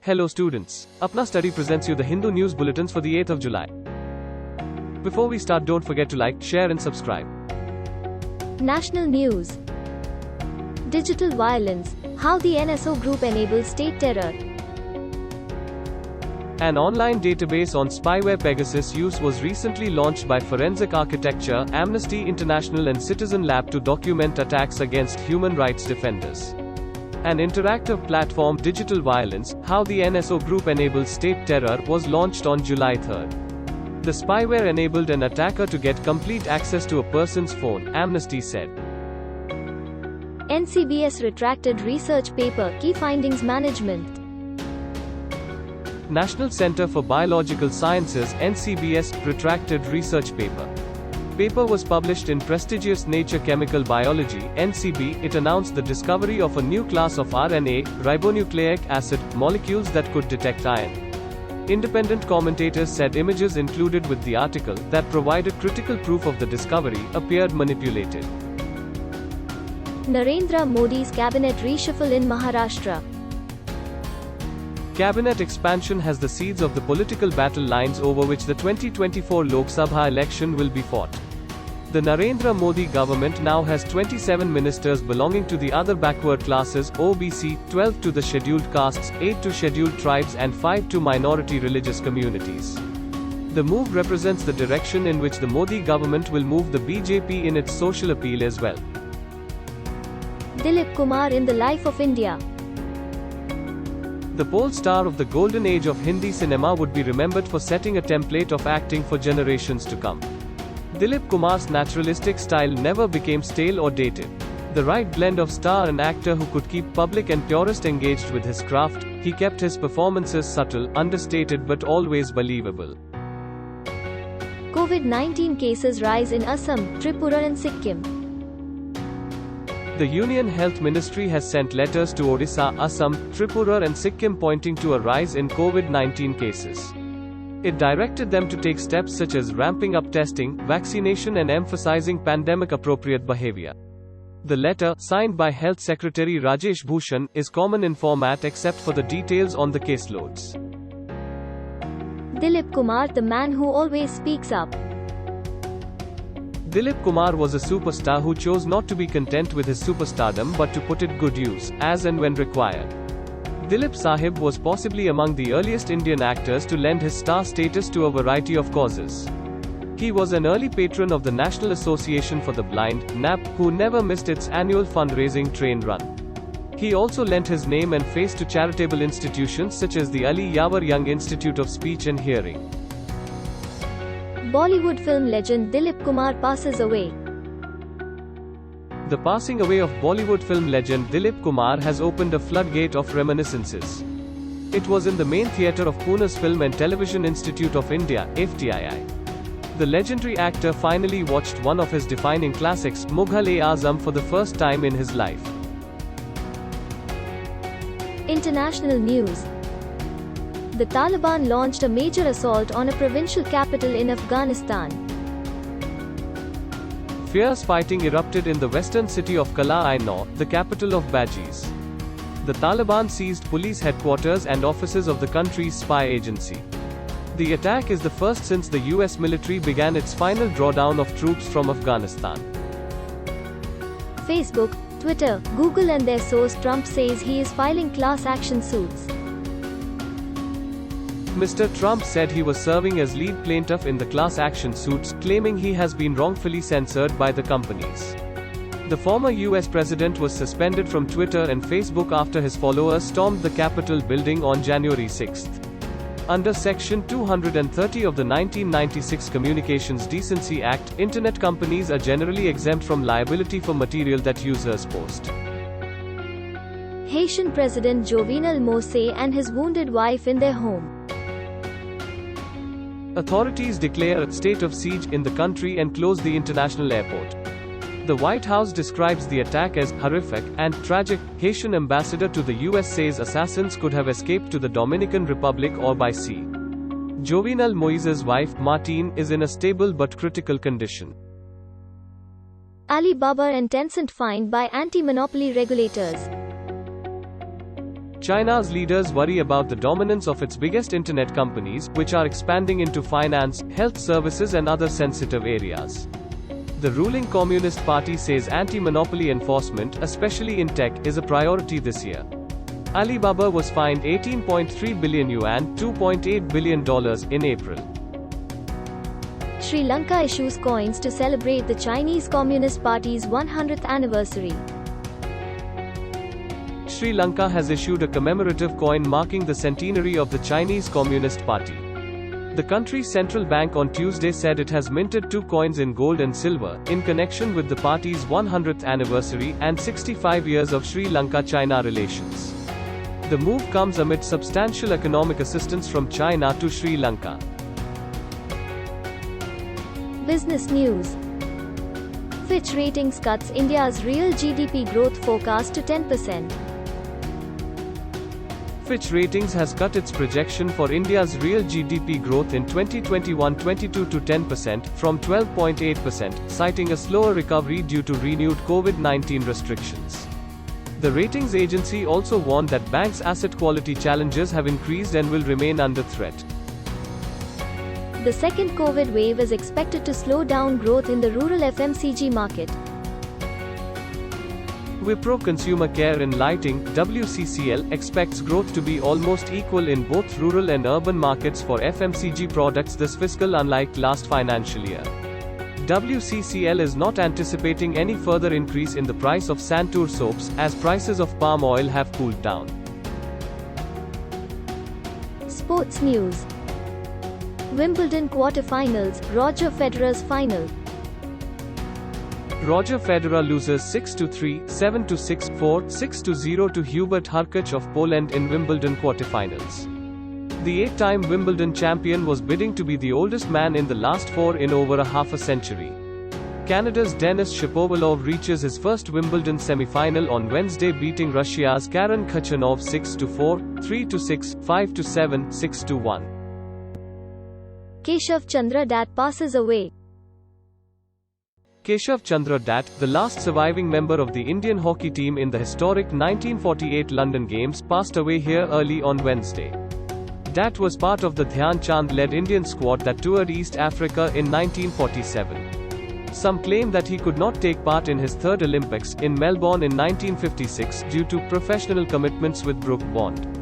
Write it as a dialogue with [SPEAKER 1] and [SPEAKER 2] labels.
[SPEAKER 1] Hello students, Apna Study presents you the Hindu News Bulletins for the 8th of July. Before we start, don't forget to like, share and subscribe.
[SPEAKER 2] National News. Digital Violence. How the NSO Group enables state terror.
[SPEAKER 1] An online database on spyware Pegasus use was recently launched by Forensic Architecture, Amnesty International and Citizen Lab to document attacks against human rights defenders. An interactive platform, Digital Violence, How the NSO Group Enables State Terror, was launched on July 3rd. The spyware enabled an attacker to get complete access to a person's phone, Amnesty said.
[SPEAKER 2] NCBS retracted research paper, Key Findings Management.
[SPEAKER 1] National Center for Biological Sciences, NCBS, retracted research paper. Paper was published in prestigious Nature Chemical Biology, NCB. It announced the discovery of a new class of RNA, ribonucleic acid, molecules that could detect iron. Independent commentators said images included with the article, that provided critical proof of the discovery, appeared manipulated.
[SPEAKER 2] Narendra Modi's cabinet reshuffle in Maharashtra.
[SPEAKER 1] Cabinet expansion has the seeds of the political battle lines over which the 2024 Lok Sabha election will be fought. The Narendra Modi government now has 27 ministers belonging to the other backward classes, OBC, 12 to the scheduled castes, 8 to scheduled tribes and 5 to minority religious communities. The move represents the direction in which the Modi government will move the BJP in its social appeal as well.
[SPEAKER 2] Dilip Kumar in the life of India.
[SPEAKER 1] The pole star of the golden age of Hindi cinema would be remembered for setting a template of acting for generations to come. Dilip Kumar's naturalistic style never became stale or dated. The right blend of star and actor who could keep public and purist engaged with his craft, he kept his performances subtle, understated but always believable.
[SPEAKER 2] COVID-19 cases rise in Assam, Tripura and Sikkim.
[SPEAKER 1] The Union Health Ministry has sent letters to Odisha, Assam, Tripura and Sikkim pointing to a rise in COVID-19 cases. It directed them to take steps such as ramping up testing, vaccination and emphasizing pandemic-appropriate behavior. The letter, signed by Health Secretary Rajesh Bhushan, is common in format except for the details on the caseloads.
[SPEAKER 2] Dilip Kumar, the man who always speaks up.
[SPEAKER 1] Dilip Kumar was a superstar who chose not to be content with his superstardom but to put it good use, as and when required. Dilip Sahib was possibly among the earliest Indian actors to lend his star status to a variety of causes. He was an early patron of the National Association for the Blind, NAP, who never missed its annual fundraising train run. He also lent his name and face to charitable institutions such as the Ali Yavar Young Institute of Speech and Hearing.
[SPEAKER 2] Bollywood film legend Dilip Kumar passes away.
[SPEAKER 1] The passing away of Bollywood film legend Dilip Kumar has opened a floodgate of reminiscences. It was in the main theatre of Pune's Film and Television Institute of India, FTII. The legendary actor finally watched one of his defining classics, Mughal-e-Azam, for the first time in his life.
[SPEAKER 2] International news. The Taliban launched a major assault on a provincial capital in Afghanistan.
[SPEAKER 1] Fierce fighting erupted in the western city of Kala-i-Noor, the capital of Bajis. The Taliban seized police headquarters and offices of the country's spy agency. The attack is the first since the US military began its final drawdown of troops from Afghanistan.
[SPEAKER 2] Facebook, Twitter, Google and their source Trump says he is filing class action suits.
[SPEAKER 1] Mr. Trump said he was serving as lead plaintiff in the class action suits, claiming he has been wrongfully censored by the companies. The former US president was suspended from Twitter and Facebook after his followers stormed the Capitol building on January 6. Under Section 230 of the 1996 Communications Decency Act, Internet companies are generally exempt from liability for material that users post.
[SPEAKER 2] Haitian President Jovenel Moïse and his wounded wife in their home.
[SPEAKER 1] Authorities declare a state of siege in the country and close the international airport. The White House describes the attack as horrific and tragic. Haitian ambassador to the US says assassins could have escaped to the Dominican Republic or by sea. Jovenel Moïse's wife, Martine, is in a stable but critical condition.
[SPEAKER 2] Alibaba and Tencent fined by anti-monopoly regulators.
[SPEAKER 1] China's leaders worry about the dominance of its biggest internet companies, which are expanding into finance, health services and other sensitive areas. The ruling Communist Party says anti-monopoly enforcement, especially in tech, is a priority this year. Alibaba was fined 18.3 billion yuan, $2.8 billion in April.
[SPEAKER 2] Sri Lanka issues coins to celebrate the Chinese Communist Party's 100th anniversary.
[SPEAKER 1] Sri Lanka has issued a commemorative coin marking the centenary of the Chinese Communist Party. The country's central bank on Tuesday said it has minted 2 coins in gold and silver, in connection with the party's 100th anniversary and 65 years of Sri Lanka-China relations. The move comes amid substantial economic assistance from China to Sri Lanka.
[SPEAKER 2] Business news. Fitch Ratings cuts India's real GDP growth forecast to 10%.
[SPEAKER 1] Fitch Ratings has cut its projection for India's real GDP growth in 2021-22 to 10%, from 12.8%, citing a slower recovery due to renewed COVID-19 restrictions. The ratings agency also warned that banks' asset quality challenges have increased and will remain under threat.
[SPEAKER 2] The second COVID wave is expected to slow down growth in the rural FMCG market.
[SPEAKER 1] Wipro Consumer Care and Lighting, WCCL, expects growth to be almost equal in both rural and urban markets for FMCG products this fiscal, unlike last financial year. WCCL is not anticipating any further increase in the price of Santur soaps, as prices of palm oil have cooled down.
[SPEAKER 2] Sports news. Wimbledon quarter-finals, Roger Federer's final.
[SPEAKER 1] Roger Federer loses 6-3, 7-6, 4, 6-0 to Hubert Hurkacz of Poland in Wimbledon quarterfinals. The 8-time Wimbledon champion was bidding to be the oldest man in the last 4 in over a half a century. Canada's Denis Shapovalov reaches his first Wimbledon semi-final on Wednesday, beating Russia's Karen Khachanov 6-4, 3-6, 5-7, 6-1.
[SPEAKER 2] Keshav Chandra Dutt passes away.
[SPEAKER 1] Keshav Chandra Dutt, the last surviving member of the Indian hockey team in the historic 1948 London Games, passed away here early on Wednesday. Dutt was part of the Dhyan Chand-led Indian squad that toured East Africa in 1947. Some claim that he could not take part in his third Olympics, in Melbourne in 1956, due to professional commitments with Brooke Bond.